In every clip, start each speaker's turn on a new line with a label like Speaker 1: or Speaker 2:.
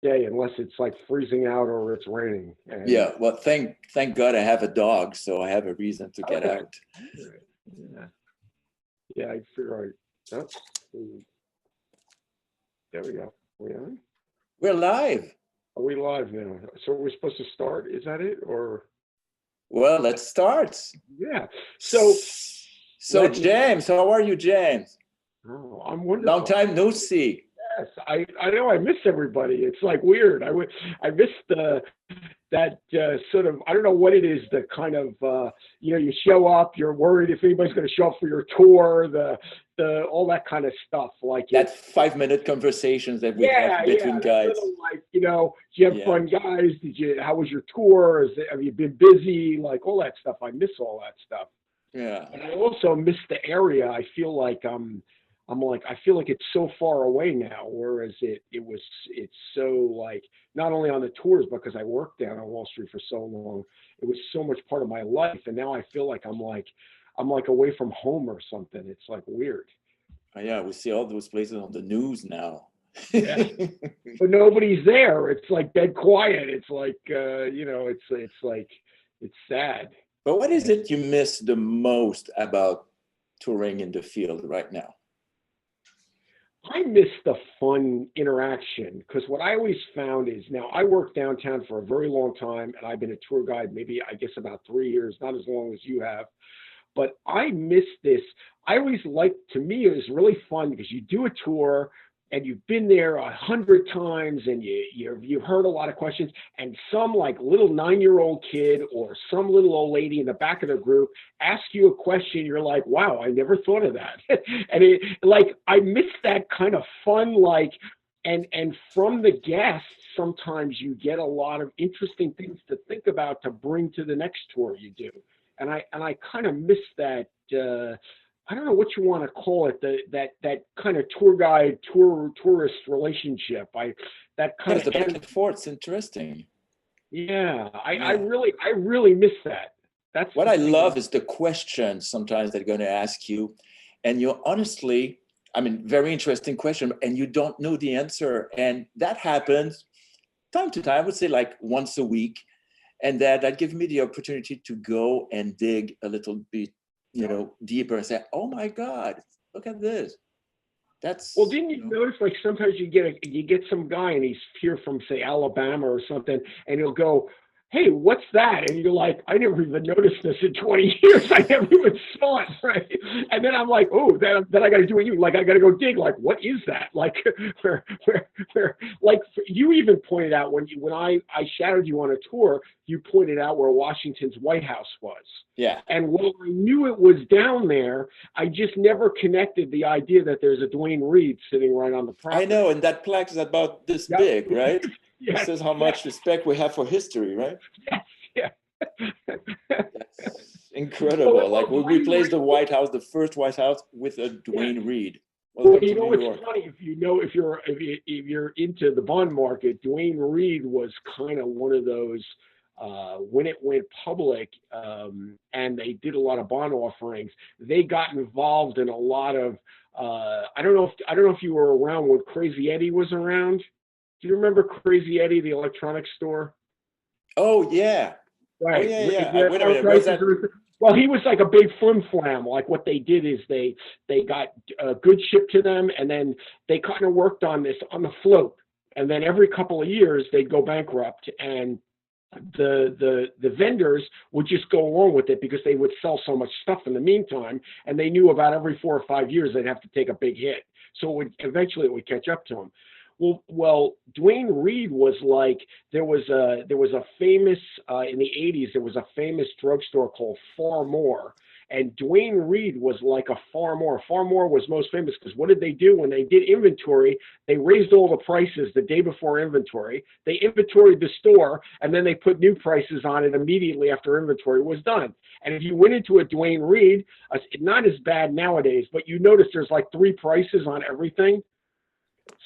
Speaker 1: day unless it's like freezing out or it's raining. And
Speaker 2: Yeah, well, thank God I have a dog, so I have a reason to get
Speaker 1: okay,
Speaker 2: out.
Speaker 1: yeah, yeah, I figure I. Oh, there we go. We on?
Speaker 2: We're live.
Speaker 1: Are we live now? So we're supposed to start? Is that it? Or
Speaker 2: Well, let's start.
Speaker 1: yeah. So
Speaker 2: So,
Speaker 1: let me.
Speaker 2: James, how are you, James?
Speaker 1: Oh, I'm
Speaker 2: Long
Speaker 1: wonderful.
Speaker 2: time no see.
Speaker 1: Yes, I know I miss everybody. It's like weird. I miss the that sort of I don't know what it is. The kind of you show up, you're worried if anybody's going to show up for your tour. The all that kind of stuff. Like
Speaker 2: That
Speaker 1: it's
Speaker 2: 5 minute conversations that we have
Speaker 1: yeah,
Speaker 2: between
Speaker 1: that
Speaker 2: guys.
Speaker 1: little like did you have
Speaker 2: Yeah.
Speaker 1: fun, guys? How was your tour? Have you been busy? Like all that stuff. I miss all that stuff.
Speaker 2: Yeah.
Speaker 1: And I also miss the area. I feel like I'm like I feel like it's so far away now, whereas it's so like not only on the tours because I worked down on Wall Street for so long, it was so much part of my life, and now I feel like I'm like away from home or something. It's like weird.
Speaker 2: Oh, yeah, we see all those places on the news now.
Speaker 1: Yeah, but nobody's there. It's like dead quiet. It's like it's like it's sad.
Speaker 2: But what is
Speaker 1: And
Speaker 2: it you miss the most about touring in the field right now?
Speaker 1: I miss the fun interaction because what I always found is now I worked downtown for a very long time and I've been a tour guide maybe I guess about 3 years, not as long as you have. But I miss this. I always like to me it was really fun because you do a tour and you've been there 100 times and you've heard a lot of questions and some like little 9-year-old kid or some little old lady in the back of the group ask you a question. You're like, wow, I never thought of that. And it like I miss that kind of fun like and from the guests sometimes you get a lot of interesting things to think about to bring to the next tour you do and I kind of miss that. I don't know what you want to call it. That kind of tour guide tourist relationship. I that kind
Speaker 2: Yes,
Speaker 1: of
Speaker 2: the back and forth. It's interesting.
Speaker 1: yeah.
Speaker 2: Yeah.
Speaker 1: I really miss that. That's
Speaker 2: What
Speaker 1: the
Speaker 2: I
Speaker 1: thing that
Speaker 2: love is the questions sometimes they're going to ask you, and you're honestly, I mean, very interesting question, and you don't know the answer. And that happens time to time, I would say like once a week. And that gives me the opportunity to go and dig a little bit, deeper and say, oh my God, look at this.
Speaker 1: well,
Speaker 2: That's,
Speaker 1: didn't you notice like sometimes you get some guy and he's here from say Alabama or something, and he'll go, "Hey, what's that?" And you're like, "I never even noticed this in 20 years. I never even saw it." Right? And then I'm like, "Oh, then I got to do what you like. I got to go dig. Like, what is that? Like, like you even pointed out when I shadowed you on a tour, you pointed out where Washington's White House was."
Speaker 2: yeah,
Speaker 1: And while I knew it was down there, I just never connected the idea that there's a Duane Reade sitting right on the
Speaker 2: I know.
Speaker 1: property.
Speaker 2: And that plaque is about this
Speaker 1: Yep.
Speaker 2: big, right? This
Speaker 1: Yes.
Speaker 2: is how
Speaker 1: Yes.
Speaker 2: much respect we have for history, right?
Speaker 1: Yes. Yeah.
Speaker 2: That's
Speaker 1: Well,
Speaker 2: incredible. Like
Speaker 1: well,
Speaker 2: we
Speaker 1: Duane
Speaker 2: replaced the
Speaker 1: Reade.
Speaker 2: White House, the first White House, with a
Speaker 1: Yeah.
Speaker 2: Duane Reade.
Speaker 1: Well,
Speaker 2: Welcome to New
Speaker 1: it's
Speaker 2: York.
Speaker 1: funny if you know if you're into the bond market. Duane Reade was kind of one of those when it went public and they did a lot of bond offerings. They got involved in a lot of. I don't know if you were around when Crazy Eddie was around. Do you remember Crazy Eddie, the electronics store?
Speaker 2: Oh, yeah. Oh,
Speaker 1: Right.
Speaker 2: yeah, yeah. Wait a
Speaker 1: Our
Speaker 2: minute. Was
Speaker 1: prices
Speaker 2: that?
Speaker 1: are. Well, he was like a big flim flam. Like what they did is they got goods shipped to them, and then they kind of worked on this on the float. And then every couple of years they'd go bankrupt, and the vendors would just go along with it because they would sell so much stuff in the meantime, and they knew about every 4 or 5 years they'd have to take a big hit. So eventually it would catch up to them. Well, Duane Reade was like there was a famous in the '80s there was a famous drugstore called Far More, and Duane Reade was like a Far More. Far More was most famous because what did they do when they did inventory? They raised all the prices the day before inventory. They inventoried the store, and then they put new prices on it immediately after inventory was done. And if you went into a Duane Reade, not as bad nowadays, but you notice there's like three prices on everything.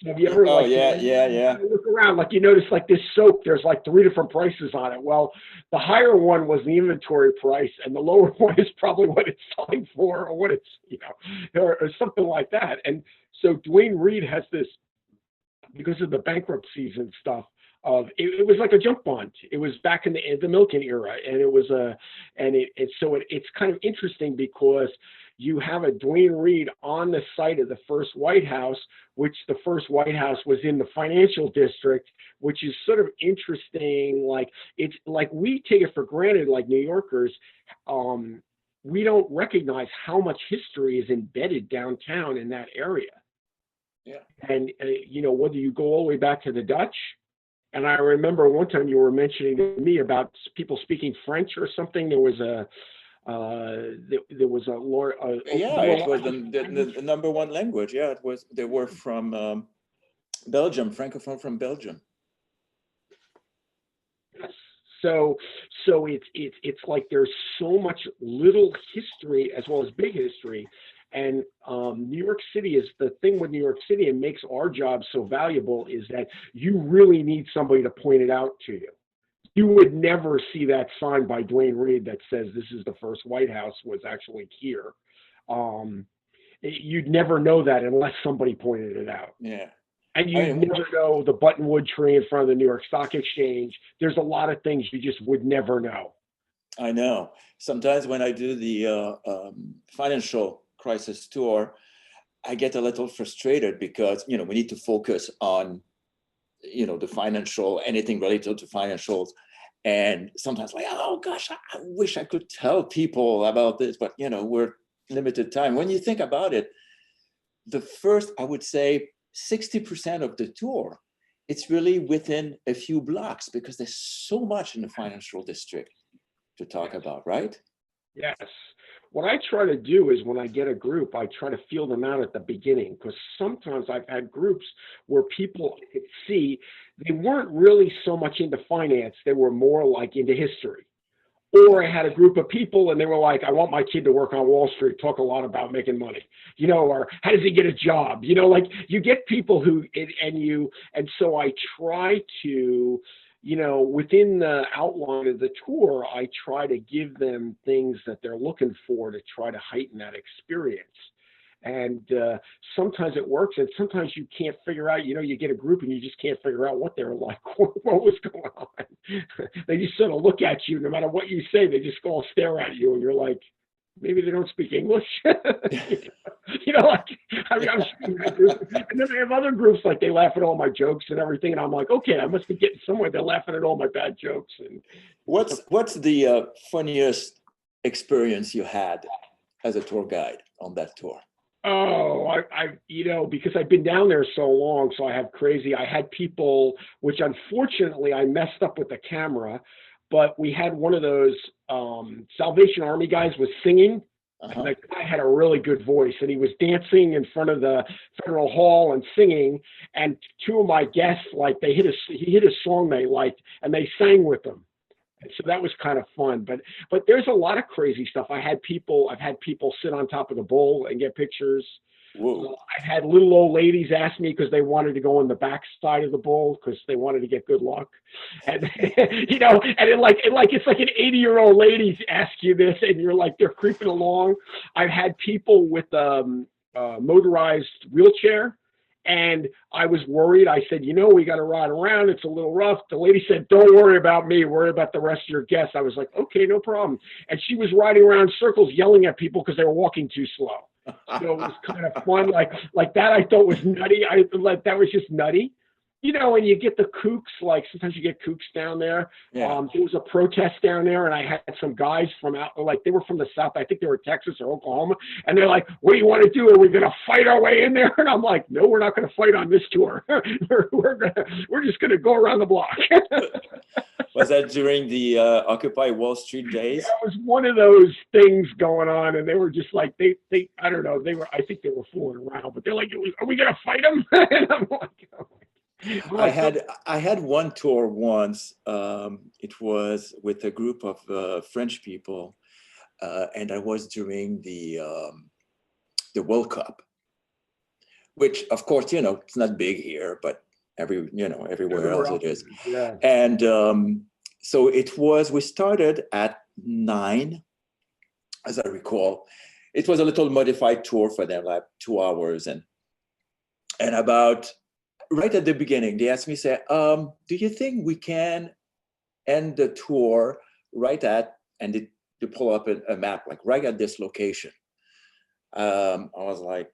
Speaker 1: So have you ever
Speaker 2: Oh,
Speaker 1: like
Speaker 2: yeah, yeah,
Speaker 1: you
Speaker 2: yeah.
Speaker 1: kind of look around like you notice like this soap there's like three different prices on it. Well, the higher one was the inventory price, and the lower one is probably what it's selling for or what it's or something like that. And so Duane Reade has this because of the bankruptcies and stuff. It was like a junk bond. It was back in the Milken era, and it's kind of interesting because you have a Duane Reade on the site of the first White House, which the first White House was in the financial district, which is sort of interesting. Like, it's like we take it for granted, like New Yorkers. We don't recognize how much history is embedded downtown in that area.
Speaker 2: Yeah.
Speaker 1: And, whether you go all the way back to the Dutch, and I remember one time you were mentioning to me about people speaking French or something. There was a it was
Speaker 2: the number one language. Yeah, it was. They were from Belgium, Francophone from Belgium.
Speaker 1: Yes. So it's like there's so much little history as well as big history. And New York City is the thing with New York City, and makes our job so valuable, is that you really need somebody to point it out to you. You would never see that sign by Duane Reade that says this is the first White House was actually here. You'd never know that unless somebody pointed it out.
Speaker 2: Yeah.
Speaker 1: And you'd never know the buttonwood tree in front of the New York Stock Exchange. There's a lot of things you just would never know.
Speaker 2: I know. Sometimes when I do the financial crisis tour, I get a little frustrated because, we need to focus on, the financial, anything related to financials. And sometimes like, oh gosh, I wish I could tell people about this, but we're limited time. When you think about it, the first, I would say 60% of the tour, it's really within a few blocks because there's so much in the financial district to talk about, right?
Speaker 1: Yes. What I try to do is when I get a group, I try to feel them out at the beginning, because sometimes I've had groups where people could see they weren't really so much into finance. They were more like into history. Or I had a group of people and they were like, I want my kid to work on Wall Street, talk a lot about making money, or how does he get a job? Like you get people who, and so I try to, within the outline of the tour, I try to give them things that they're looking for to try to heighten that experience. And sometimes it works, and sometimes you can't figure out, you get a group and you just can't figure out what they were like, what was going on. They just sort of look at you, no matter what you say, they just all stare at you, and you're like, maybe they don't speak English. Like, I'm speaking to group. And then I have other groups, like they laugh at all my jokes and everything, and I'm like, okay, I must be getting somewhere. They're laughing at all my bad jokes. And
Speaker 2: what's the funniest experience you had as a tour guide on that tour?
Speaker 1: Oh, I because I've been down there so long, so I had people, which unfortunately I messed up with the camera, but we had one of those Salvation Army guys was singing. And the guy had a really good voice, and he was dancing in front of the Federal Hall and singing. And two of my guests, like he hit a song they liked, and they sang with him. And so that was kind of fun. But there's a lot of crazy stuff. I've had people sit on top of the bull and get pictures. I've had little old ladies ask me because they wanted to go on the back side of the bull because they wanted to get good luck. And it's like an 80-year-old lady ask you this, and you're like, they're creeping along. I've had people with a motorized wheelchair, and I was worried. I said, we got to ride around. It's a little rough. The lady said, don't worry about me. Worry about the rest of your guests. I was like, okay, no problem. And she was riding around in circles yelling at people because they were walking too slow. So it was kind of fun. Like that I thought was nutty. That was just nutty. And you get the kooks, like sometimes you get kooks down there.
Speaker 2: Yeah.
Speaker 1: There was a protest down there, and I had some guys from out, like they were from the South. I think they were Texas or Oklahoma. And they're like, what do you want to do? Are we going to fight our way in there? And I'm like, no, we're not going to fight on this tour. we're just going to go around the block.
Speaker 2: Was that during the Occupy Wall Street days?
Speaker 1: That was one of those things going on, and they were just like, they I don't know, I think they were fooling around, but they're like, are we going to fight them? And I'm like, oh.
Speaker 2: I had one tour once. It was with a group of French people, and I was during the World Cup, which of course it's not big here, but everywhere else it is.
Speaker 1: Yeah.
Speaker 2: And so we started at 9, as I recall. It was a little modified tour for them, like 2 hours, and about right at the beginning, they asked me, say, do you think we can end the tour right at, and they pull up a map, like right at this location. I was like,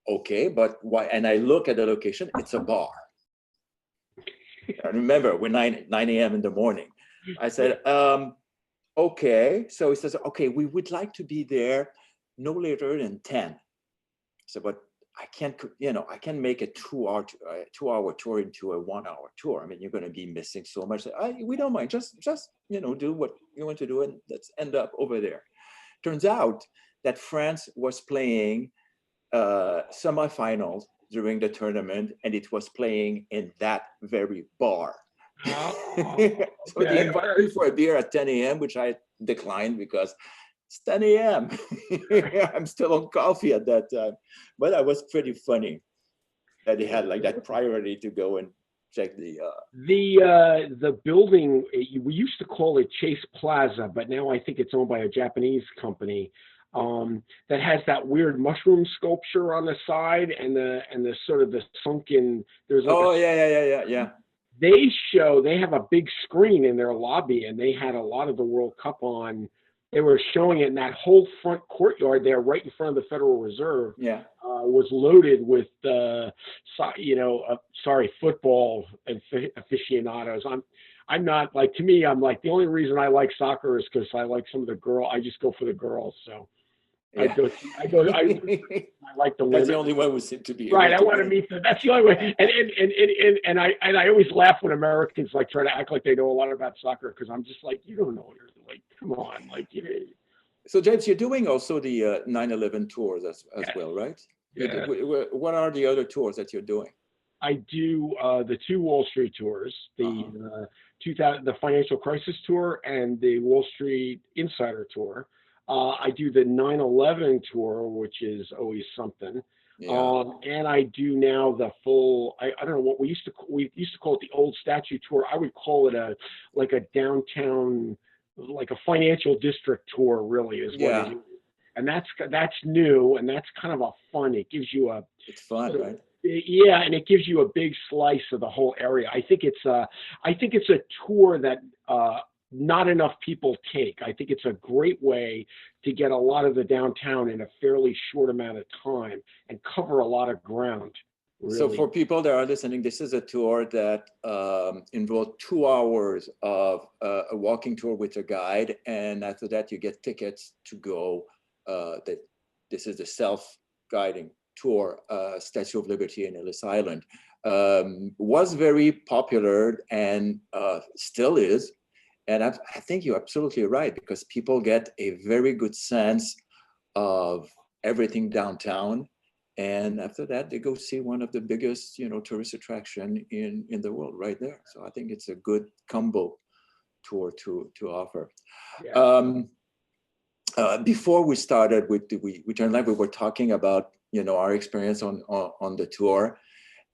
Speaker 2: okay, but why? And I look at the location, it's a bar. I remember, we're 9 a.m. in the morning. I said, okay. So he says, okay, we would like to be there no later than 10. So, but I can't, I can make a 2-hour tour into a 1-hour tour. I mean, you're going to be missing so much. We don't mind. Just do what you want to do, and let's end up over there. Turns out that France was playing semifinals during the tournament, and it was playing in that very bar. So they invited me for a beer at 10 a.m., which I declined because it's 10 a.m. I'm still on coffee at that time. But that was pretty funny that they had like that priority to go and check
Speaker 1: the building. We used to call it Chase Plaza, but now I think it's owned by a Japanese company. That has that weird mushroom sculpture on the side and the sort of the sunken. There's like
Speaker 2: yeah.
Speaker 1: They have a big screen in their lobby, and they had a lot of the World Cup on. They were showing it in that whole front courtyard there, right in front of the Federal Reserve.
Speaker 2: Yeah,
Speaker 1: was loaded with football aficionados. I'm not like, to me, I'm like, the only reason I like soccer is because I like some of the girl. I just go for the girls. So
Speaker 2: yeah.
Speaker 1: I like the women.
Speaker 2: That's the only one who seem to be
Speaker 1: right. I want to
Speaker 2: win.
Speaker 1: meet them. That's the only way. And I always laugh when Americans like try to act like they know a lot about soccer, because I'm just like, you don't know. Like, come on, like, you know.
Speaker 2: So James, you're doing also the 9/11 tours as well, right?
Speaker 1: Yeah.
Speaker 2: What are the other tours that you're doing?
Speaker 1: I do the 2 Wall Street tours, the financial crisis tour and the Wall Street Insider tour. I do the 9/11 tour, which is always something.
Speaker 2: Yeah.
Speaker 1: And I do now the full. I don't know what we used to call it, the Old Statue tour. I would call it a downtown, like a financial district tour. Really is what it is. And that's new, and that's kind of a fun. It gives you a.
Speaker 2: It's fun, right?
Speaker 1: Yeah, and it gives you a big slice of the whole area. I think it's a tour that not enough people take. I think it's a great way to get a lot of the downtown in a fairly short amount of time and cover a lot of ground. Really.
Speaker 2: So for people that are listening, this is a tour that involves 2 hours of a walking tour with a guide, and after that you get tickets to go. This is the self-guiding tour, Statue of Liberty in Ellis Island. Was very popular and still is. And I think you're absolutely right, because people get a very good sense of everything downtown. And after that, they go see one of the biggest, tourist attraction in the world right there. So I think it's a good combo tour to offer. Yeah. Before we started with we turned live, we were talking about, our experience on the tour.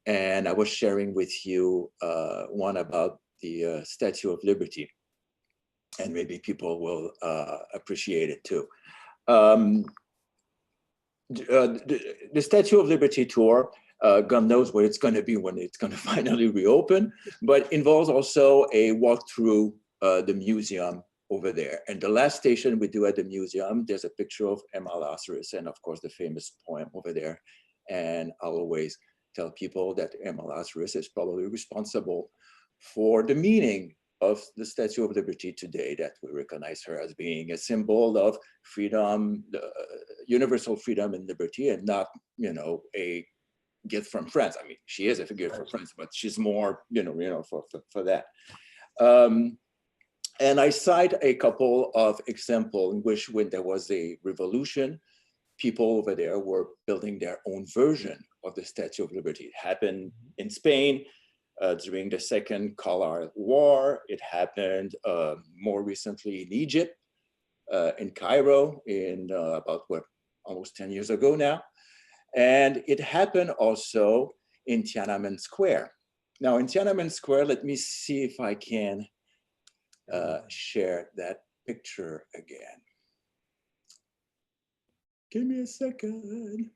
Speaker 2: And I was sharing with you one about the Statue of Liberty. And maybe people will appreciate it too. The Statue of Liberty tour, God knows what it's going to be when it's going to finally reopen, but involves also a walk through the museum over there. And the last station we do at the museum, there's a picture of Emma Lazarus and of course the famous poem over there. And I'll always tell people that Emma Lazarus is probably responsible for the meaning of the Statue of Liberty today, that we recognize her as being a symbol of freedom, universal freedom and liberty, and not, a gift from France. I mean, she is a gift from France, but she's more, for that. And I cite a couple of examples in which, when there was a revolution, people over there were building their own version of the Statue of Liberty. It happened in Spain during the Second Color War. It happened more recently in Egypt, in Cairo, in almost 10 years ago now. And it happened also in Tiananmen Square. Now in Tiananmen Square, let me see if I can share that picture again. Give me a second.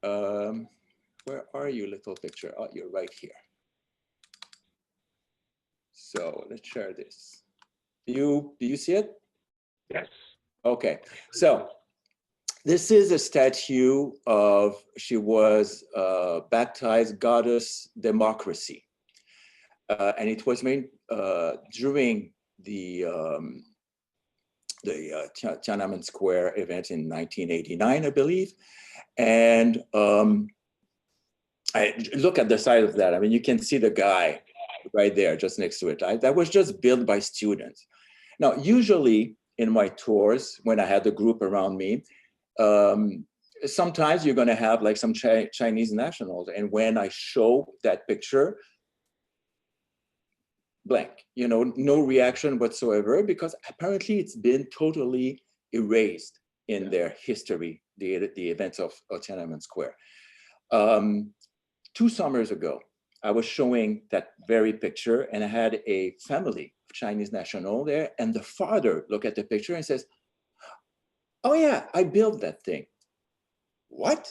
Speaker 2: Where are you, little picture? Oh, you're right here. So let's share this. Do you see it?
Speaker 1: Yes.
Speaker 2: Okay. So this is a statue of, she was baptized goddess democracy. And it was made during the Tiananmen Square event in 1989, I believe. And I look at the side of that. I mean, you can see the guy right there, just next to it. That was just built by students. Now, usually in my tours, when I had the group around me, sometimes you're going to have like some Chinese nationals. And when I show that picture, blank, no reaction whatsoever, because apparently it's been totally erased in their history, the events of Tiananmen Square. 2 summers ago, I was showing that very picture, and I had a family of Chinese national there, and the father looked at the picture and says, "Oh yeah, I built that thing." What?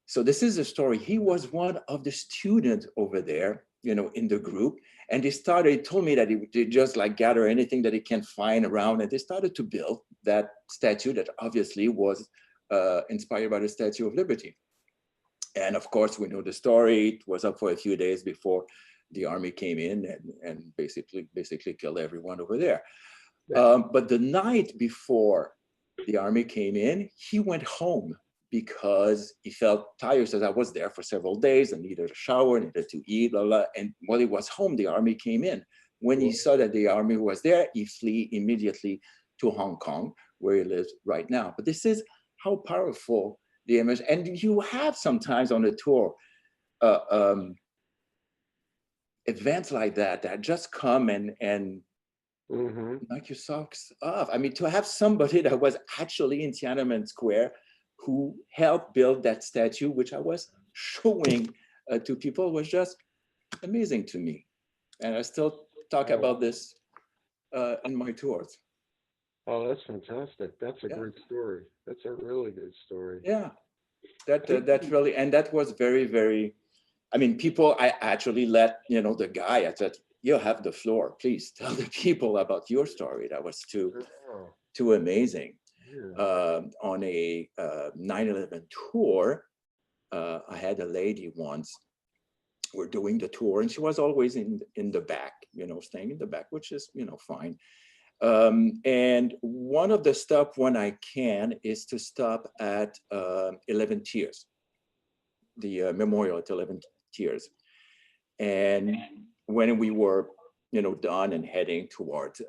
Speaker 2: So this is a story. He was one of the students over there, in the group, and he told me that he just like gather anything that he can find around, and they started to build that statue that obviously was inspired by the Statue of Liberty. And of course, we know the story. It was up for a few days before the army came in and basically killed everyone over there. But the night before the army came in, he went home because he felt tired. Says, I was there for several days and needed a shower, needed to eat, blah, blah. And while he was home, the army came in. When he saw that the army was there, he flee immediately to Hong Kong, where he lives right now. But this is how powerful the image, and you have sometimes on a tour events like that just come and knock your socks off. I mean, to have somebody that was actually in Tiananmen Square who helped build that statue, which I was showing to people, was just amazing to me. And I still talk about this in my tours.
Speaker 1: Oh, that's fantastic. That's a great story. That's a really good story.
Speaker 2: Yeah, that really, and that was very, very, I mean, people, I actually let, the guy, I said, you have the floor, please tell the people about your story. That was too amazing. On a 9/11 tour, I had a lady once, we're doing the tour, and she was always in the back, staying in the back, which is, fine. And one of the stops when I can is to stop at 11 Tears, the memorial at 11 Tears. And when we were, done and heading towards,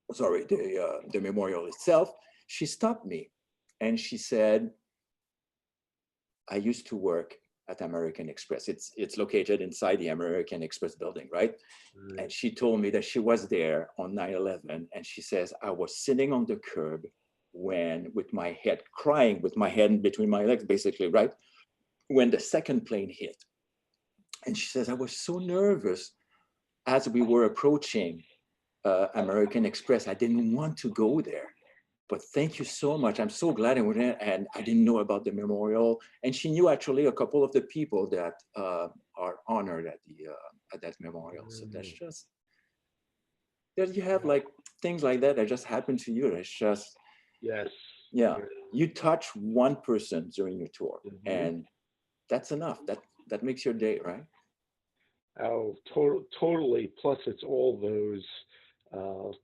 Speaker 2: the memorial itself, she stopped me and she said, I used to work at American Express. It's located inside the American Express building, right? And she told me that she was there on 9/11, and she says, I was sitting on the curb with my head crying, with my head between my legs, basically, right? When the second plane hit. And she says, I was so nervous as we were approaching American Express. I didn't want to go there. But thank you so much. I'm so glad I went in, and I didn't know about the memorial. And she knew actually a couple of the people that are honored at that memorial. So that's just, that you have like things like that just happen to you. It's just, you touch one person during your tour, and that's enough. That makes your day, right?
Speaker 1: Oh, totally. Plus, it's all those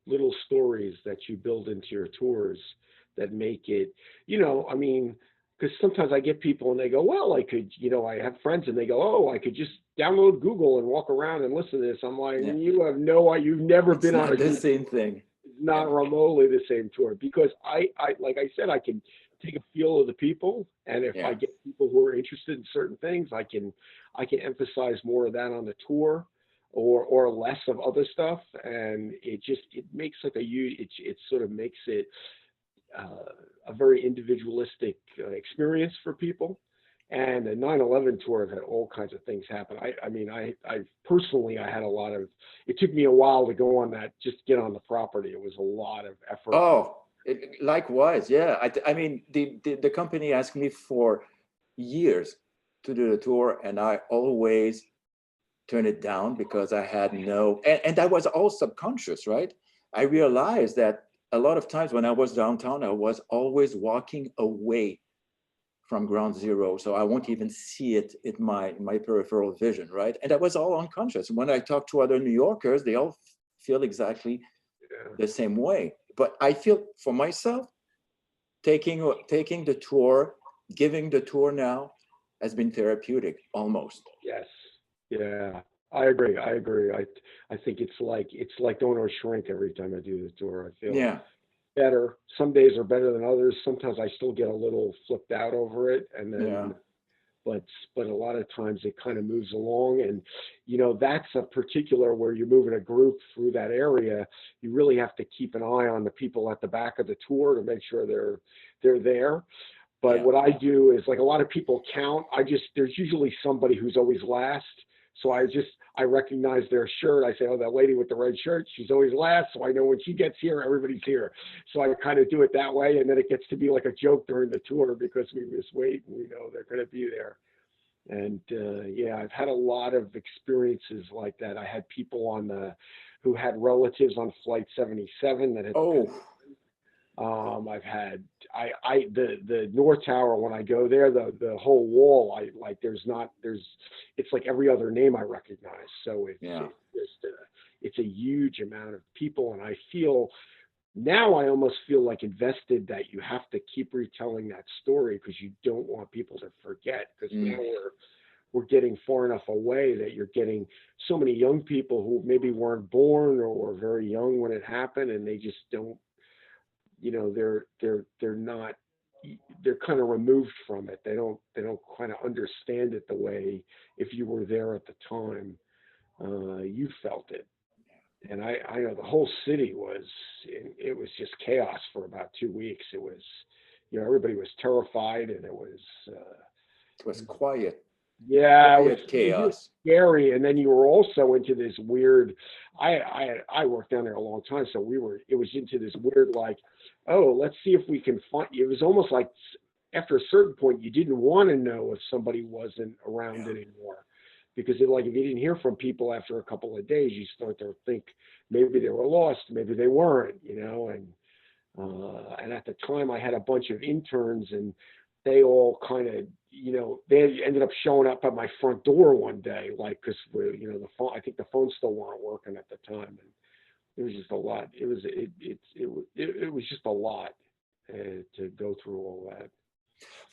Speaker 1: little stories that you build into your tours that make it, I mean, because sometimes I get people and they go, well, I could, I have friends and they go, oh, I could just download Google and walk around and listen to this. I'm like, you have you've never been on
Speaker 2: the same thing.
Speaker 1: Not remotely the same tour, because I like I said, I can take a feel of the people, and if I get people who are interested in certain things, I can emphasize more of that on the tour, or less of other stuff, and it makes like it sort of makes it a very individualistic experience for people. And the 9/11 tour, I've had all kinds of things happen. I mean, I personally, I had a lot of, it took me a while to go on that, just get on the property. It was a lot of effort.
Speaker 2: Oh, likewise. Yeah. I mean, the company asked me for years to do the tour, and I always turn it down because I had no, and that was all subconscious, right? I realized that a lot of times when I was downtown, I was always walking away from ground zero, so I won't even see it in my peripheral vision, right? And that was all unconscious. When I talk to other New Yorkers, they all feel exactly the same way. But I feel for myself, taking the tour, giving the tour now has been therapeutic almost.
Speaker 1: Yes. Yeah. I agree. I think it's like going to a shrink every time I do the tour. I feel
Speaker 2: Yeah,
Speaker 1: better. Some days are better than others. Sometimes I still get a little flipped out over it, and
Speaker 2: yeah,
Speaker 1: then but a lot of times it kind of moves along. And that's a particular where you're moving a group through that area. You really have to keep an eye on the people at the back of the tour to make sure they're there. But
Speaker 2: yeah.
Speaker 1: what I do is, like, a lot of people count. There's usually somebody who's always last. So I recognize their shirt. I say, oh, that lady with the red shirt, she's always last. So I know when she gets here, everybody's here. So I kind of do it that way. And then it gets to be like a joke during the tour because we just wait and we know they're going to be there. And yeah, I've had a lot of experiences like that. I had people who had relatives on Flight 77 that had.
Speaker 2: Oh,
Speaker 1: I've had the North Tower. When I go there, the whole wall, it's like every other name I recognize. So
Speaker 2: yeah.
Speaker 1: it's a huge amount of people, and I feel now I almost feel like invested that you have to keep retelling that story because you don't want people to forget. Because now we're getting far enough away that you're getting so many young people who maybe weren't born or were very young when it happened, and they just don't. They're not. They're kind of removed from it. They don't kind of understand it the way if you were there at the time, you felt it. And I know the whole city it was just chaos for about 2 weeks. It was, everybody was terrified, and it was.
Speaker 2: It was quiet,
Speaker 1: Yeah,
Speaker 2: quiet
Speaker 1: it was
Speaker 2: chaos.
Speaker 1: scary. And then you were also into this weird. I worked down there a long time, so it was into this weird, like, oh, let's see if we can find. It was almost like after a certain point, you didn't want to know if somebody wasn't around
Speaker 2: Yeah.
Speaker 1: anymore, because like if you didn't hear from people after a couple of days, you start to think maybe they were lost, maybe they weren't, and at the time I had a bunch of interns, and they all kind of, they ended up showing up at my front door one day, like, because the phone, I think the phones still weren't working at the time, and it was just a lot. It was just a lot to go through all that.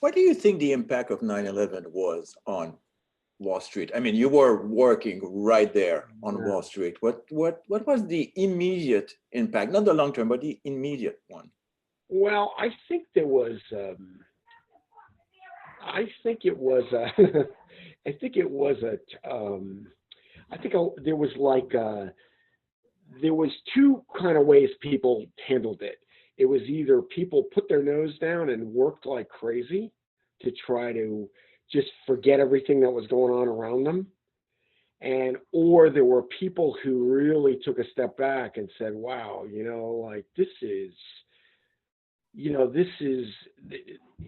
Speaker 2: What do you think the impact of 9/11 was on Wall Street? I mean, you were working right there on
Speaker 1: Yeah.
Speaker 2: Wall Street. What was the immediate impact? Not the long term, but the immediate one.
Speaker 1: Well, I think there was. I think it was. I think it was a. I think there was like. There was two kind of ways people handled it. It was either people put their nose down and worked like crazy to try to just forget everything that was going on around them, or there were people who really took a step back and said, wow, like this is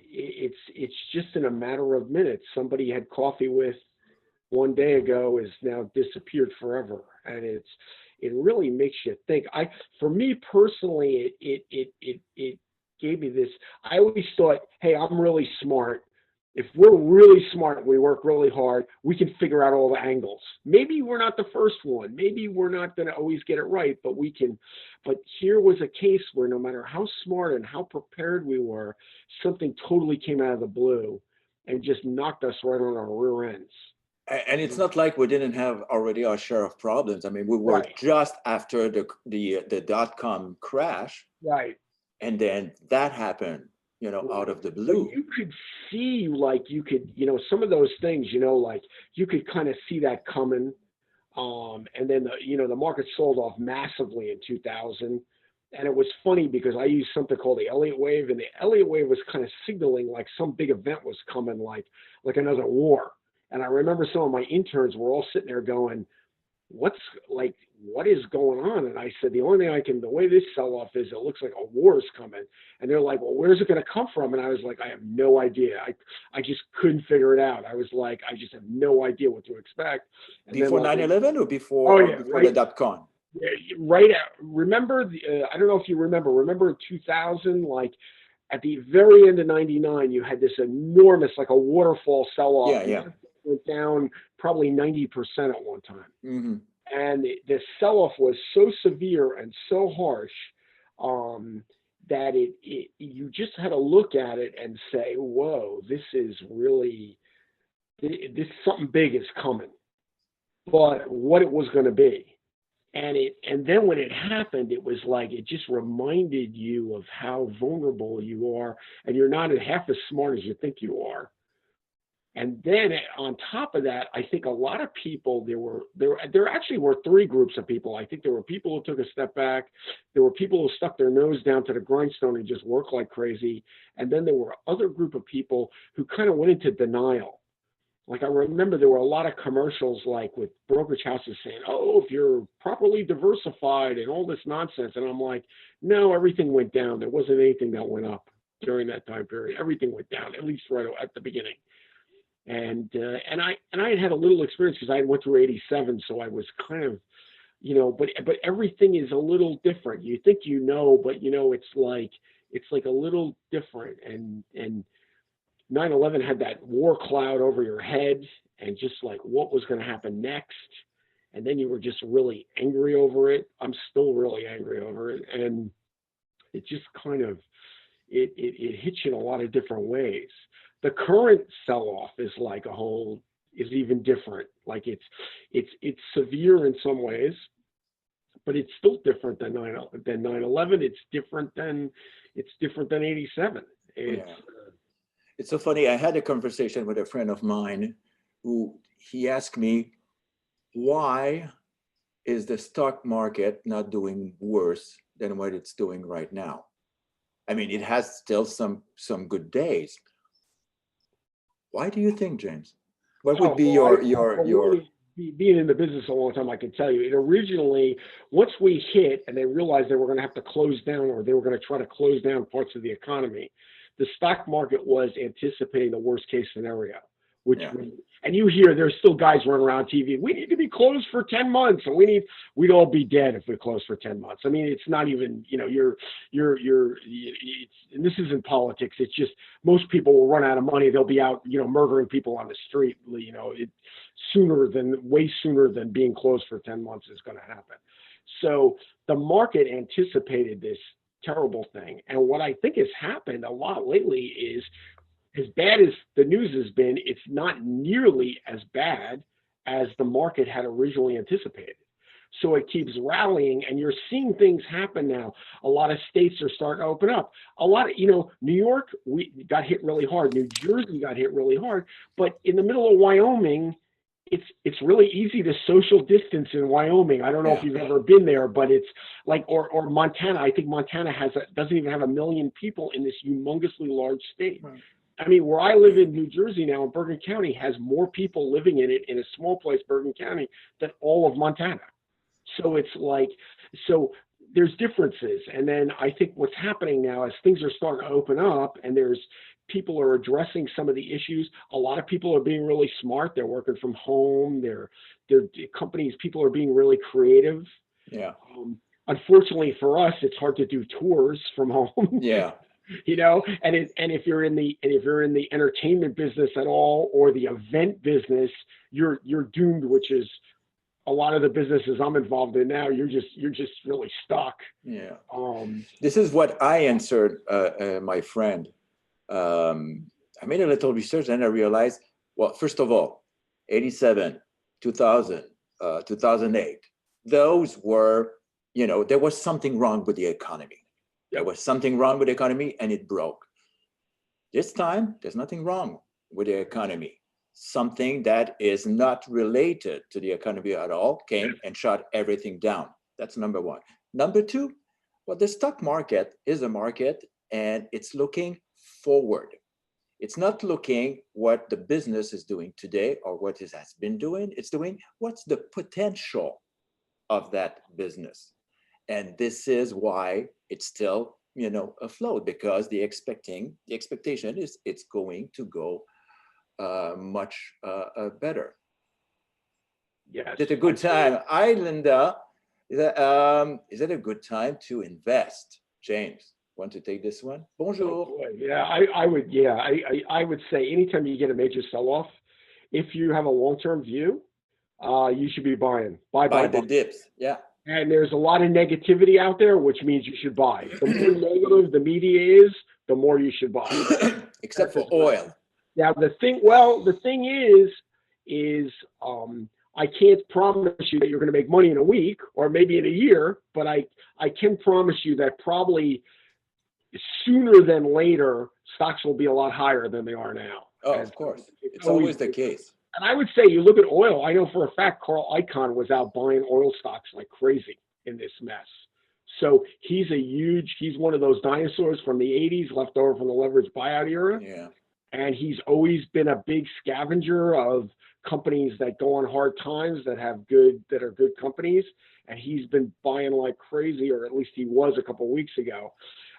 Speaker 1: it's just in a matter of minutes. Somebody you had coffee with one day ago is now disappeared forever, and it really makes you think. For me personally, it gave me this. I always thought, hey, I'm really smart. If we're really smart and we work really hard, we can figure out all the angles. Maybe we're not the first one. Maybe we're not going to always get it right, but we can. But here was a case where no matter how smart and how prepared we were, something totally came out of the blue and just knocked us right on our rear ends.
Speaker 2: And it's not like we didn't have already our share of problems. I mean, we were
Speaker 1: Right.
Speaker 2: just after the dot-com crash,
Speaker 1: Right.
Speaker 2: and then that happened, out of the
Speaker 1: But
Speaker 2: blue.
Speaker 1: you could see, like, some of those things, like you could kind of see that coming. And then the market sold off massively in 2000. And it was funny because I used something called the Elliott wave, and the Elliott wave was kind of signaling like some big event was coming, like another war. And I remember some of my interns were all sitting there going, what is going on? And I said, the way this sell-off is, it looks like a war is coming. And they're like, well, where's it going to come from? And I was like, I have no idea. I just couldn't figure it out. I was like, I just have no idea what to expect. And
Speaker 2: Before
Speaker 1: then,
Speaker 2: 9/11 or
Speaker 1: oh
Speaker 2: before,
Speaker 1: yeah,
Speaker 2: before
Speaker 1: right.
Speaker 2: the dot-com?
Speaker 1: Yeah, right. Remember I don't know if you remember in 2000, like at the very end of 99, you had this enormous, like a waterfall sell-off.
Speaker 2: Yeah, yeah.
Speaker 1: Went down probably 90% at one time.
Speaker 2: Mm-hmm.
Speaker 1: And the sell-off was so severe and so harsh that you just had to look at it and say, whoa, this is something big is coming. But what it was going to be. And then when it happened, it was like, it just reminded you of how vulnerable you are, and you're not half as smart as you think you are. And then on top of that, I think a lot of people, there actually were three groups of people. I think there were people who took a step back. There were people who stuck their nose down to the grindstone and just worked like crazy. And then there were other group of people who kind of went into denial. Like I remember there were a lot of commercials like with brokerage houses saying, oh, if you're properly diversified and all this nonsense. And I'm like, no, everything went down. There wasn't anything that went up during that time period. Everything went down, at least right at the beginning. And I had a little experience because I went through 87, so I was kind of, but everything is a little different. You think but it's like a little different. And 9/11 had that war cloud over your head, and just like what was going to happen next. And then you were just really angry over it. I'm still really angry over it, and it just kind of it hits you in a lot of different ways. The current sell-off is even different. Like it's severe in some ways, but it's still different than 9/11. It's different than 87.
Speaker 2: It's so funny. I had a conversation with a friend of mine who he asked me, why is the stock market not doing worse than what it's doing right now? I mean, it has still some good days. Why do you think, James? What would be your
Speaker 1: being in the business a long time, I can tell you, it originally, once we hit and they realized they were going to have to close down, or they were going to try to close down parts of the economy, the stock market was anticipating the worst case scenario, and you hear there's still guys running around TV. We need to be closed for 10 months, and we'd all be dead if we closed for 10 months. I mean, it's not even, and this isn't politics. It's just most people will run out of money. They'll be out, murdering people on the street, way sooner than being closed for 10 months is going to happen. So the market anticipated this terrible thing. And what I think has happened a lot lately is, as bad as the news has been, it's not nearly as bad as the market had originally anticipated. So it keeps rallying, and you're seeing things happen now. A lot of states are starting to open up. A lot of, New York, we got hit really hard. New Jersey got hit really hard. But in the middle of Wyoming, it's really easy to social distance in Wyoming. I don't know if you've ever been there, but it's like, or Montana. I think Montana doesn't even have 1 million people in this humongously large state. Right. I mean, where I live in New Jersey now, in Bergen County, has more people living in it, in a small place, Bergen County, than all of Montana. So it's like, there's differences. And then I think what's happening now is things are starting to open up, and people are addressing some of the issues. A lot of people are being really smart. They're working from home. They're people are being really creative.
Speaker 2: Yeah.
Speaker 1: Unfortunately for us, it's hard to do tours from home.
Speaker 2: Yeah.
Speaker 1: And if you're in the entertainment business at all, or the event business, you're doomed, which is a lot of the businesses I'm involved in now. You're just really stuck.
Speaker 2: Yeah. This is what I answered my friend. I made a little research, and I realized, well, first of all, 87, 2000, 2008, those were, there was something wrong with the economy. There was something wrong with the economy, and it broke. This time, there's nothing wrong with the economy. Something that is not related to the economy at all came and shut everything down. That's number one. Number two, well, the stock market is a market, and it's looking forward. It's not looking what the business is doing today or what it has been doing. It's doing what's the potential of that business. And this is why it's still, afloat, because the expectation is it's going to go much better.
Speaker 1: Yes.
Speaker 2: Is it a good time? Hi, Linda. Is it a good time to invest? James, want to take this one? Bonjour.
Speaker 1: Oh, yeah, I would. Yeah, I would say anytime you get a major sell-off, if you have a long-term view, you should be buying. Buy
Speaker 2: the dips. Yeah.
Speaker 1: And there's a lot of negativity out there, which means you should buy. The more negative the media is, the more you should buy.
Speaker 2: Except for oil.
Speaker 1: Now the thing is, I can't promise you that you're going to make money in a week or maybe in a year, but I can promise you that probably sooner than later, stocks will be a lot higher than they are now.
Speaker 2: Oh, of course. It's always the case.
Speaker 1: And I would say, you look at oil, I know for a fact Carl Icahn was out buying oil stocks like crazy in this mess. So he's one of those dinosaurs from the 80s left over from the leveraged buyout era.
Speaker 2: Yeah.
Speaker 1: And he's always been a big scavenger of companies that go on hard times that are good companies. And he's been buying like crazy, or at least he was a couple of weeks ago.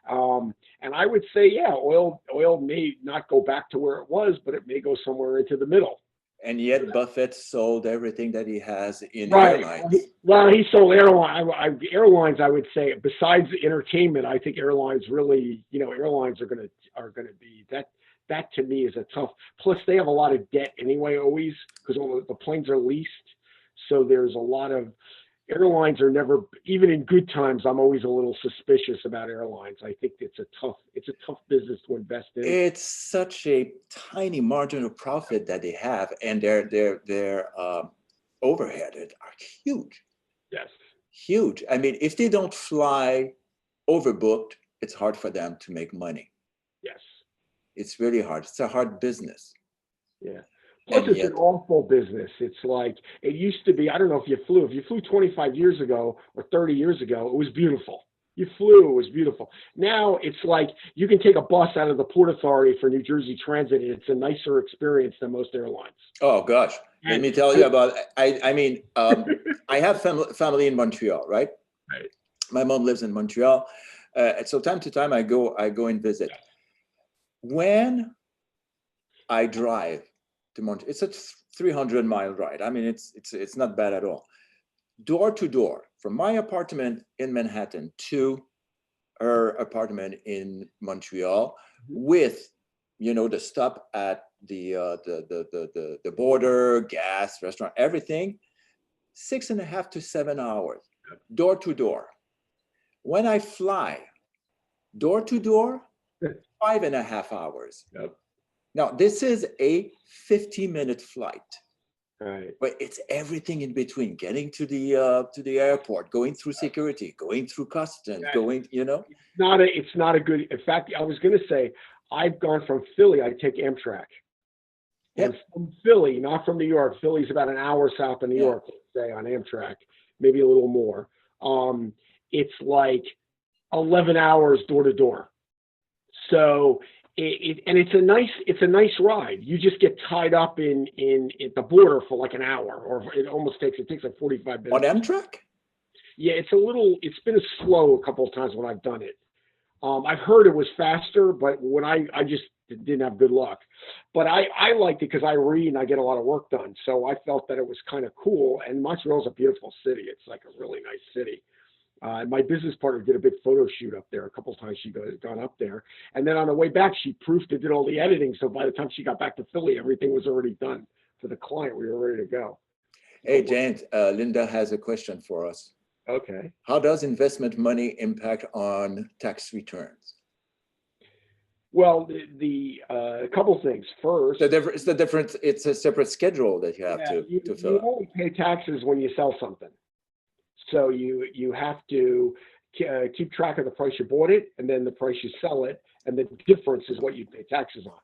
Speaker 1: And I would say, yeah, oil may not go back to where it was, but it may go somewhere into the middle.
Speaker 2: And yet Buffett sold everything that he has in
Speaker 1: right.
Speaker 2: airlines.
Speaker 1: Well, he sold airlines. I would say, besides entertainment, I think airlines really, airlines are going to be that to me is a tough. Plus, they have a lot of debt anyway, always, because all the planes are leased. So there's a lot of airlines are never, even in good times, I'm always a little suspicious about airlines. I think it's a tough business to invest in.
Speaker 2: It's such a tiny margin of profit that they have, and their overhead are huge.
Speaker 1: Yes.
Speaker 2: Huge. I mean, if they don't fly overbooked, it's hard for them to make money.
Speaker 1: Yes.
Speaker 2: It's really hard. It's a hard business.
Speaker 1: Yeah. Plus, it's an awful business. It's like it used to be. I don't know if you flew. If you flew 25 years ago or 30 years ago, it was beautiful. You flew, it was beautiful. Now it's like you can take a bus out of the Port Authority for New Jersey Transit, and it's a nicer experience than most airlines.
Speaker 2: Oh gosh, let me tell you about. I mean, I have family in Montreal, right?
Speaker 1: Right.
Speaker 2: My mom lives in Montreal, so time to time I go and visit. When I drive to Montreal, it's a 300-mile ride. I mean, it's not bad at all. Door to door, from my apartment in Manhattan to her apartment in Montreal, with the stop at the border, gas, restaurant, everything, 6.5 to 7 hours, door to door. When I fly, door to door, 5.5 hours.
Speaker 1: Yep.
Speaker 2: Now, this is a 50-minute flight.
Speaker 1: Right.
Speaker 2: But it's everything in between, getting to the airport, going through security, going through customs,
Speaker 1: It's not a good, in fact, I was going to say, I've gone from Philly, I take Amtrak.
Speaker 2: Yep.
Speaker 1: And from Philly, not from New York, Philly's about an hour south of New York, let's say, on Amtrak, maybe a little more. It's like 11 hours door to door. So it's a nice ride. You just get tied up in at the border for like an hour, or it takes like 45 minutes.
Speaker 2: On Amtrak?
Speaker 1: Yeah, it's been slow a couple of times when I've done it. I've heard it was faster, but when I just didn't have good luck. But I liked it because I read and I get a lot of work done. So I felt that it was kind of cool. And Montreal's a beautiful city. It's like a really nice city. My business partner did a big photo shoot up there a couple of times. She gone up there, and then on the way back, she proofed and did all the editing. So by the time she got back to Philly, everything was already done for the client. We were ready to go.
Speaker 2: Hey, James, Linda has a question for us.
Speaker 1: Okay.
Speaker 2: How does investment money impact on tax returns?
Speaker 1: Well, a couple things. First,
Speaker 2: it's a separate schedule that you have to fill
Speaker 1: you
Speaker 2: out.
Speaker 1: only pay taxes when you sell something. So you have to keep track of the price you bought it and then the price you sell it, and the difference is what you pay taxes on.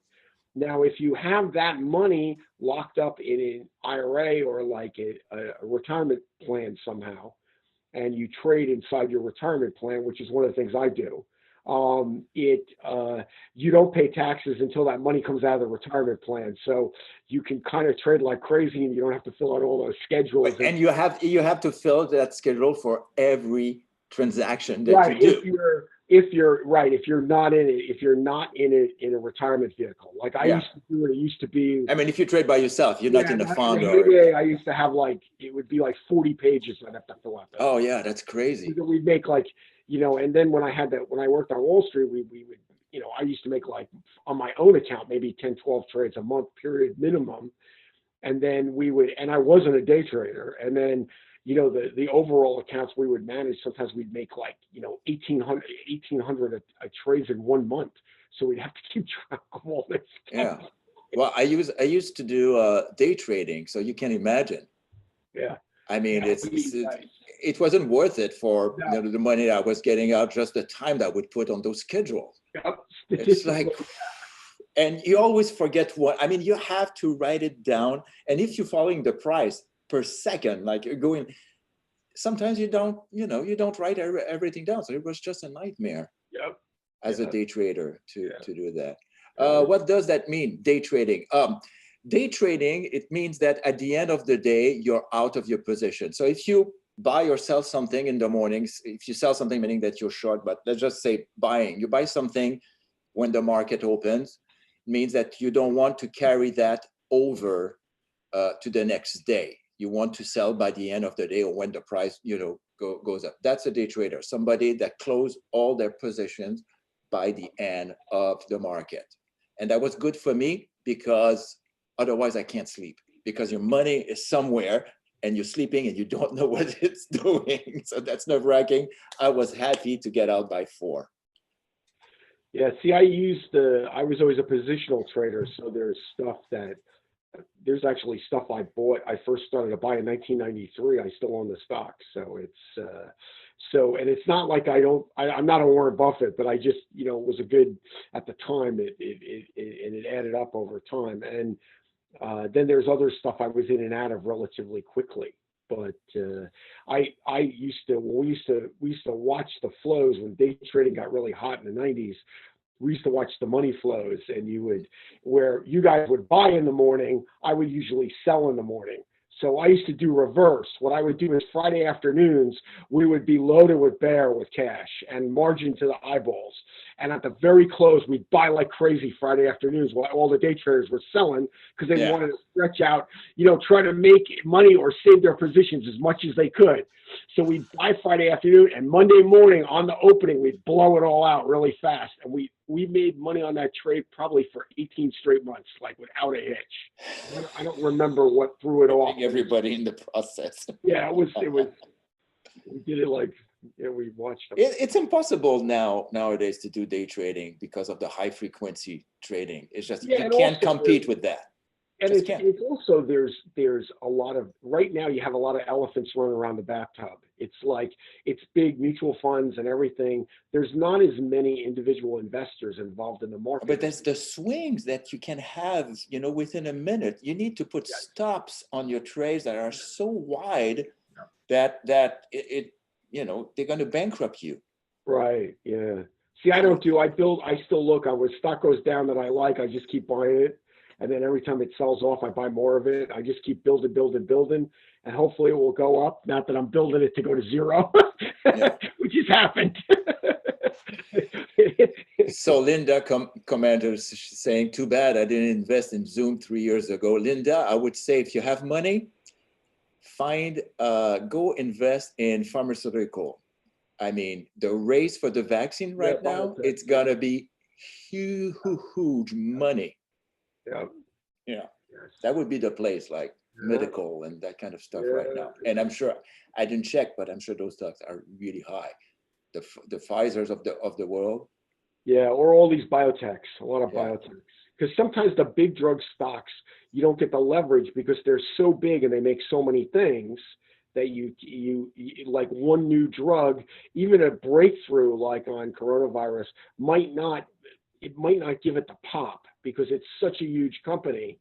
Speaker 1: Now, if you have that money locked up in an IRA or like a retirement plan somehow, and you trade inside your retirement plan, which is one of the things I do, you don't pay taxes until that money comes out of the retirement plan. So you can kind of trade like crazy, and you don't have to fill out all those schedules.
Speaker 2: And you have to fill that schedule for every transaction that
Speaker 1: Right,
Speaker 2: you do.
Speaker 1: if you're not in it, if you're not in it in a retirement vehicle, like I
Speaker 2: Yeah.
Speaker 1: used to do it. It used to be.
Speaker 2: I mean, if you trade by yourself, you're not in a fund
Speaker 1: in
Speaker 2: or.
Speaker 1: heyday, I used to have it would be like 40 pages I'd have to fill out.
Speaker 2: Oh yeah, that's crazy.
Speaker 1: We'd make and then when I worked on Wall Street, we would, I used to make on my own account, maybe 10, 12 trades a month period minimum. And then and I wasn't a day trader. And then, the overall accounts we would manage, sometimes we'd make 1,800 trades in 1 month. So we'd have to keep track of all this stuff.
Speaker 2: Yeah. Well, I used to do day trading, so you can imagine.
Speaker 1: Yeah.
Speaker 2: I mean, it wasn't worth it for the money I was getting out, just the time that I would put on those schedules.
Speaker 1: Yep.
Speaker 2: It's and you always forget you have to write it down. And if you're following the price per second, like you're going, sometimes you don't write everything down. So it was just a nightmare.
Speaker 1: Yep.
Speaker 2: As a day trader to do that. What does that mean, day trading? Day trading, it means that at the end of the day, you're out of your position. So if you buy or sell something in the mornings, if you sell something, meaning that you're short, but let's just say you buy something when the market opens, means that you don't want to carry that over to the next day. You want to sell by the end of the day or when the price, goes up. That's a day trader, somebody that closed all their positions by the end of the market. And that was good for me because otherwise I can't sleep, because your money is somewhere and you're sleeping and you don't know what it's doing. So that's nerve-wracking. I was happy to get out by 4.
Speaker 1: Yeah, see, I was always a positional trader. So there's actually stuff I bought. I first started to buy in 1993. I still own the stock. So and it's not like I'm not a Warren Buffett, but I just, it was a good, at the time, it added up over time. And then there's other stuff I was in and out of relatively quickly. But we used to watch the flows when day trading got really hot in the 90s. We used to watch the money flows, and where you guys would buy in the morning, I would usually sell in the morning. So I used to do reverse. What I would do is Friday afternoons, we would be loaded with cash and margin to the eyeballs. And at the very close, we'd buy like crazy Friday afternoons while all the day traders were selling, because they wanted to stretch out, try to make money or save their positions as much as they could. So we'd buy Friday afternoon, and Monday morning on the opening, we'd blow it all out really fast. And we made money on that trade probably for 18 straight months, like without a hitch. I don't remember what threw it off.
Speaker 2: Everybody in the process.
Speaker 1: Yeah, it was. We did it we watched them.
Speaker 2: It's impossible nowadays to do day trading because of the high frequency trading. It's just you can't compete with that.
Speaker 1: And it's also there's a lot of, right now you have a lot of elephants running around the bathtub. It's big mutual funds and everything. There's not as many individual investors involved in the market.
Speaker 2: But there's the swings that you can have, within a minute. You need to put stops on your trades that are so wide that they're going to bankrupt you.
Speaker 1: Right. Yeah. See, I still look on when stock goes down that I like, I just keep buying it. And then every time it sells off, I buy more of it. I just keep building. And hopefully it will go up. Not that I'm building it to go to zero, which has happened.
Speaker 2: So Linda commented saying, too bad I didn't invest in Zoom 3 years ago. Linda, I would say if you have money, go invest in pharmaceutical. I mean, the race for the vaccine right now, it's going to be huge money.
Speaker 1: Yeah.
Speaker 2: Yeah. That would be the place, like medical and that kind of stuff right now. And I'm sure, I didn't check, but I'm sure those stocks are really high. The Pfizers of the world.
Speaker 1: Yeah, or all these biotechs, a lot of biotechs. Because sometimes the big drug stocks, you don't get the leverage because they're so big and they make so many things that you like one new drug, even a breakthrough like on coronavirus might not give it the pop because it's such a huge company.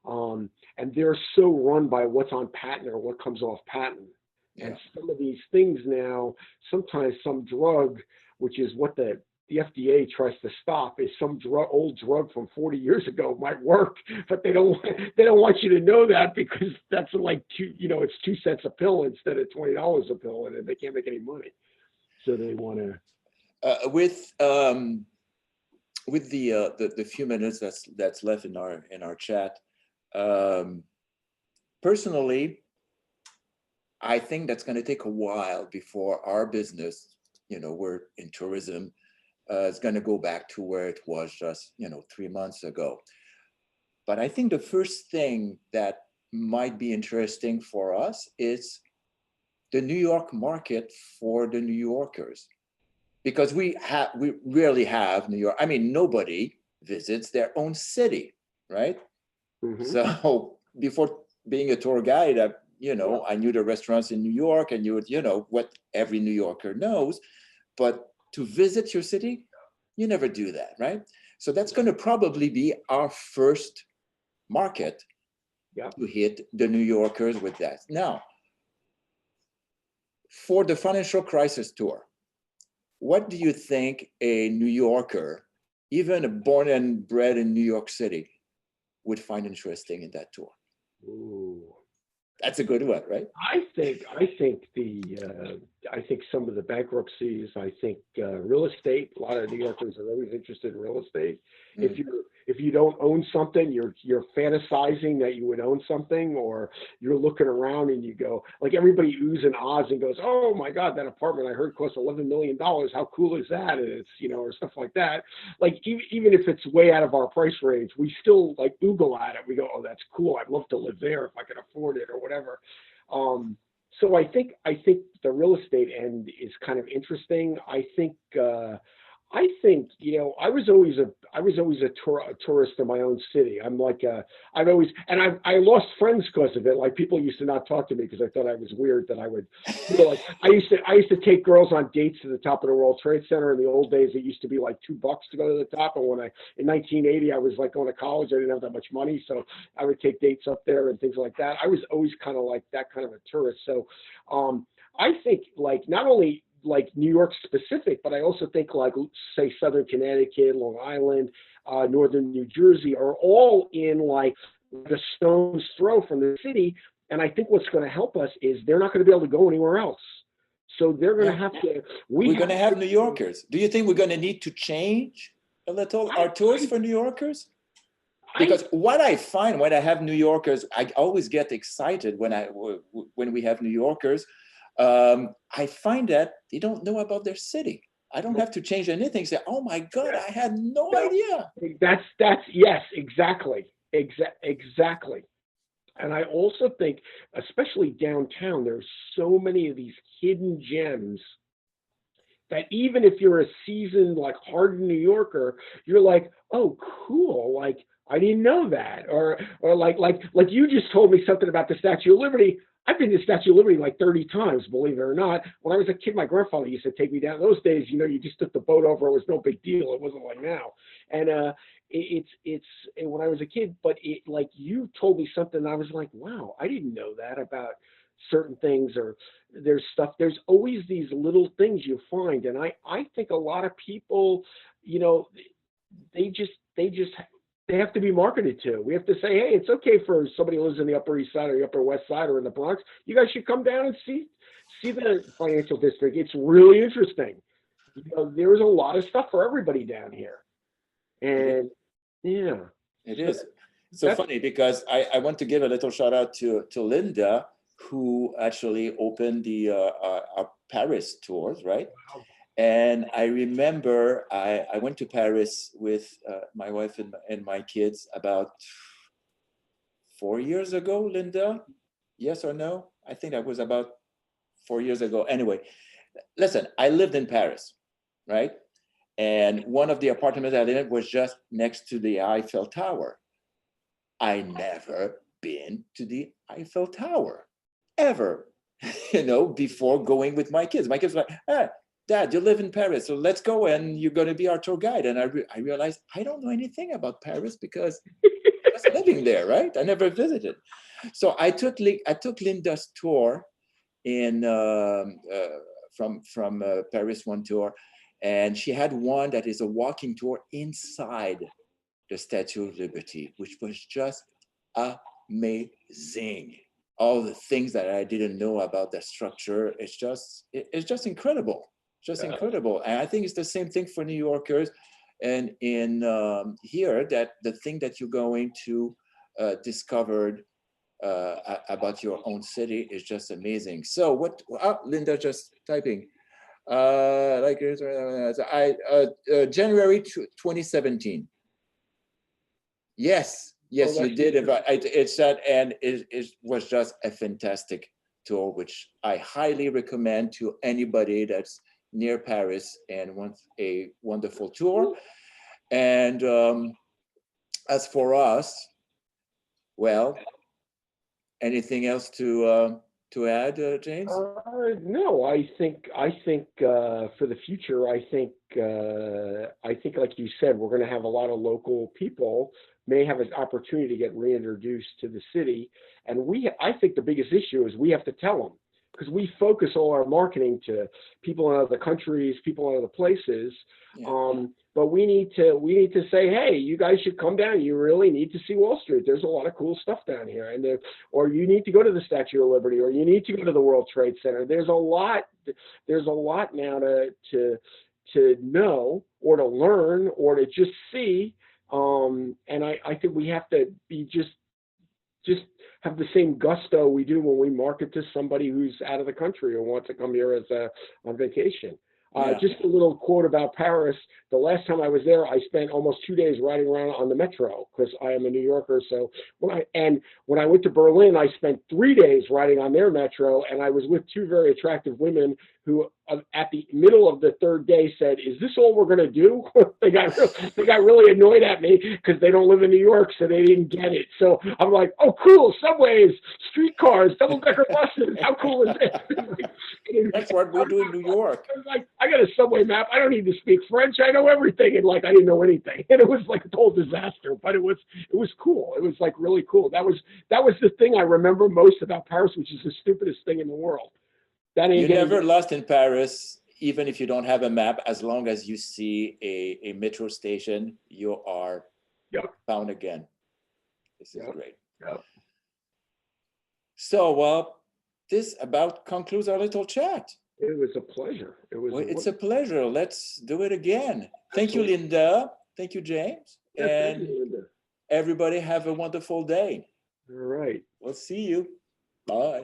Speaker 1: And they're so run by what's on patent or what comes off patent. Yeah. And some of these things now, sometimes some drug, which is what the the FDA tries to stop is some old drug from 40 years ago might work, but they don't want you to know that because that's like it's 2 cents a pill instead of $20 a pill, and they can't make any money. So they want to.
Speaker 2: With the few minutes that's left in our chat, personally, I think that's going to take a while before our business, we're in tourism, is going to go back to where it was just 3 months ago. But I think the first thing that might be interesting for us is the New York market for the New Yorkers. Because we rarely have New York. I mean, nobody visits their own city, right? Mm-hmm. So before being a tour guide, I knew the restaurants in New York, and what every New Yorker knows. But to visit your city, you never do that, right? So that's going to probably be our first market to hit the New Yorkers with that. Now, for the financial crisis tour, what do you think a New Yorker, even born and bred in New York City, would find interesting in that tour?
Speaker 1: Ooh.
Speaker 2: That's a good one, right?
Speaker 1: I think some of the bankruptcies. I think real estate. A lot of New Yorkers are always interested in real estate. Mm. If you don't own something, you're fantasizing that you would own something, or you're looking around and you go, like, everybody oohs and ahs and goes, oh my God, that apartment I heard costs $11 million. How cool is that? And it's or stuff like that. Like even if it's way out of our price range, we still like oogle at it. We go, oh, that's cool. I'd love to live there if I could afford it or whatever. So I think the real estate end is kind of interesting. I think I was always a tourist in my own city. I'm like I lost friends because of it. Like, people used to not talk to me because I thought I was weird. That I would like I used to take girls on dates to the top of the World Trade Center. In the old days, it used to be like $2 to go to the top. And in 1980, I was like going to college. I didn't have that much money, so I would take dates up there and things like that. I was always kind of like that kind of a tourist. So I think, like, not only like New York specific, but I also think, like, say, Southern Connecticut, Long Island, Northern New Jersey are all in like the stone's throw from the city. And I think what's going to help us is they're not going to be able to go anywhere else. So they're going to have to.
Speaker 2: We're going to have New Yorkers. Do you think we're going to need to change a little our tours for New Yorkers? Because what I find when I have New Yorkers, I always get excited when we have New Yorkers. I find that they don't know about their city. I don't have to change anything. Say, oh my God, I had no idea.
Speaker 1: That's yes, exactly. And I also think, especially downtown, there's so many of these hidden gems that even if you're a seasoned, like, hardened New Yorker, you're like, oh, cool. Like, I didn't know that. Or like you just told me something about the Statue of Liberty. I've been to the Statue of Liberty like 30 times, believe it or not. When I was a kid, my grandfather used to take me down. Those days, you just took the boat over. It was no big deal. It wasn't like now. And it's when I was a kid, but like, you told me something, and I was like, wow, I didn't know that about certain things. Or there's stuff. There's always these little things you find, and I think a lot of people, they have to be marketed to. We have to say, hey, it's okay for somebody who lives in the Upper East Side or the Upper West Side or in the Bronx. You guys should come down and see the financial district. It's really interesting. There's a lot of stuff for everybody down here. And yeah.
Speaker 2: It is. So funny, because I want to give a little shout out to Linda, who actually opened the our Paris tours, right? Wow. And I remember I went to Paris with my wife and my kids about 4 years ago, Linda. Yes or no? I think that was about 4 years ago. Anyway, listen, I lived in Paris, right? And one of the apartments I lived in was just next to the Eiffel Tower. I never been to the Eiffel Tower, ever, before going with my kids. My kids were like, Dad, you live in Paris, so let's go, and you're going to be our tour guide. And I realized I don't know anything about Paris because I was living there, right? I never visited. So I took Linda's tour from Paris, one tour, And she had one that is a walking tour inside the Statue of Liberty, which was just amazing. All the things that I didn't know about that structure, it's just incredible, just incredible. And I think it's the same thing for New Yorkers. And in here, that the thing that you're going to discover about your own city is just amazing. So what? Linda just typing. January 2017. Yes, you did. It's that, and it was just a fantastic tour, which I highly recommend to anybody that's near Paris and wants a wonderful tour. And as for us, well, anything else to add, James?
Speaker 1: No, I think for the future, I think like you said, we're going to have a lot of local people may have an opportunity to get reintroduced to the city, and I think the biggest issue is we have to tell them, because we focus all our marketing to people in other countries, people in other places. Yeah. But we need to say, hey, you guys should come down. You really need to see Wall Street. There's a lot of cool stuff down here, or you need to go to the Statue of Liberty, or you need to go to the World Trade Center. There's a lot now to know, or to learn, or to just see. And I think we have to be just have the same gusto we do when we market to somebody who's out of the country or wants to come here on vacation. Just a little quote about Paris. The last time I was there, I spent almost 2 days riding around on the metro, because I am a New Yorker. So when I went to Berlin, I spent 3 days riding on their metro, and I was with two very attractive women who, at the middle of the third day, said, "Is this all we're going to do?" They got really annoyed at me because they don't live in New York, so they didn't get it. So I'm like, "Oh, cool! Subways, streetcars, double-decker buses. How cool is it?"
Speaker 2: That's what we do in New York.
Speaker 1: I was like, I got a subway map. I don't need to speak French. I know everything. And I didn't know anything. And it was like a total disaster, but it was cool. It was like really cool. That was the thing I remember most about Paris, which is the stupidest thing in the world.
Speaker 2: You're never lost in Paris, even if you don't have a map. As long as you see a metro station, you are found again. This is great.
Speaker 1: Yep.
Speaker 2: So, this about concludes our little chat.
Speaker 1: It was a pleasure.
Speaker 2: It's a pleasure. Let's do it again. Thank you, Linda. Thank you, James. And
Speaker 1: thank you, Linda.
Speaker 2: Everybody have a wonderful day.
Speaker 1: All right.
Speaker 2: We'll see you. Bye.